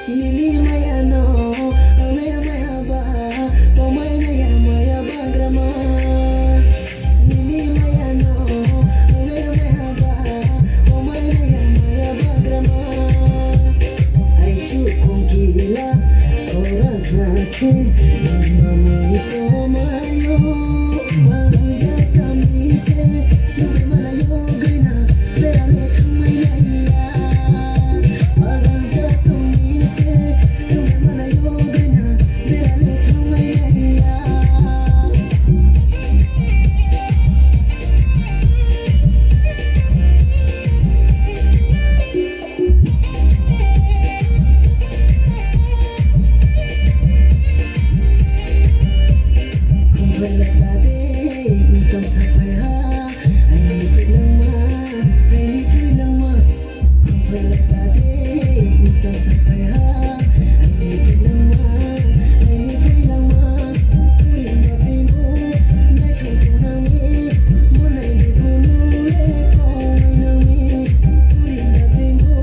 Nini maya no, maya maya ba, pamaya maya maya ba grama. Nini maya no, maya maya ba, pamaya maya maya ba grama. Ai chu kongila, ora grake, mama ito mayo, panja kami se, nube malayo grina, perale kamay na iya. Panja kami se, nube malayo grina, perale kamay na iya. Kung wala tabi, itong sapay ha, ay nipid lang ma, ay nipid lang ma. Kung wala tabi, itong sapay ha, ay nipid lang ma, ay nipid lang ma. Puri nabi mo, may kuko nami, muna hindi bunule ko may nami. Puri nabi mo,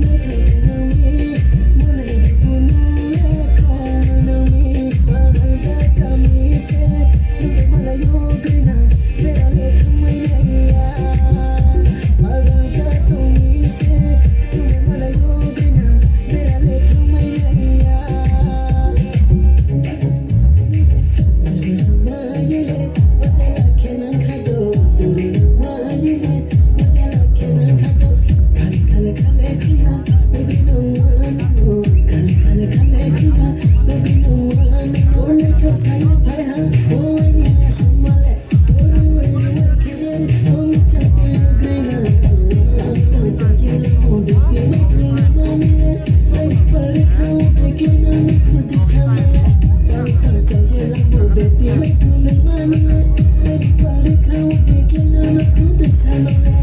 may kuko nami, muna hindi bunule ko may nami. Panja kami se, nube malayo grina, perale kamay na iya. Panja kami se, nube malayo grina, perale kamay na iya. Mayile, ojala kenan kado, mayile, ojala kenan kado. Kale kale kale kuya, begino mano. Kale kale kale kuya, begino mano. One ko saya paya, one ni sumale. Oru eru kere, om chape grina. Tanja yele monde ke me kumane. Ai par khao begino khud samale. Tanja yele monde ke me kumane. Ai par khao begino khud samale.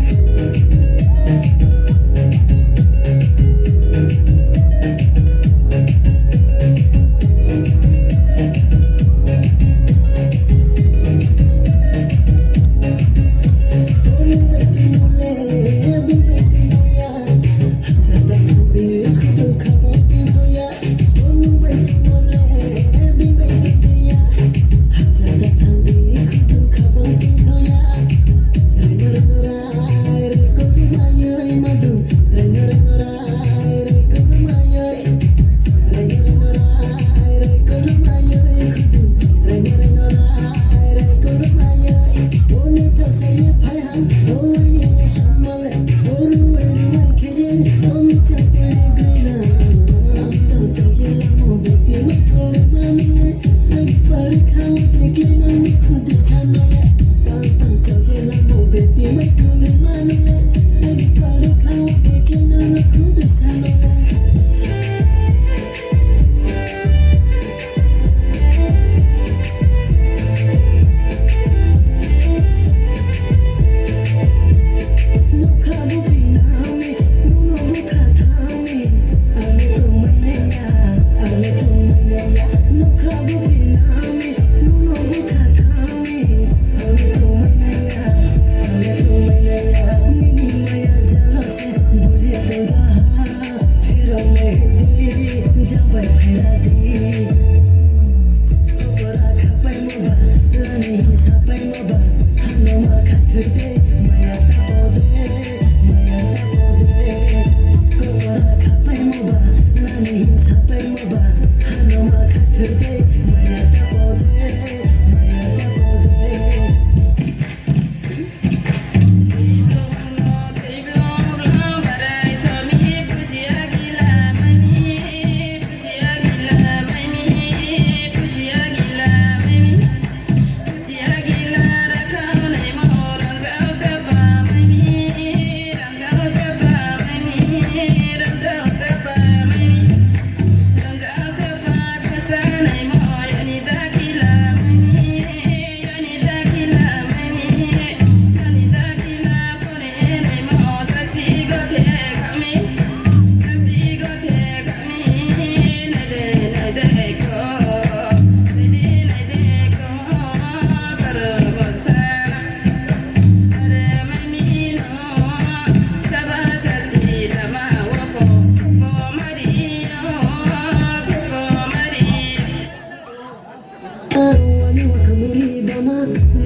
lama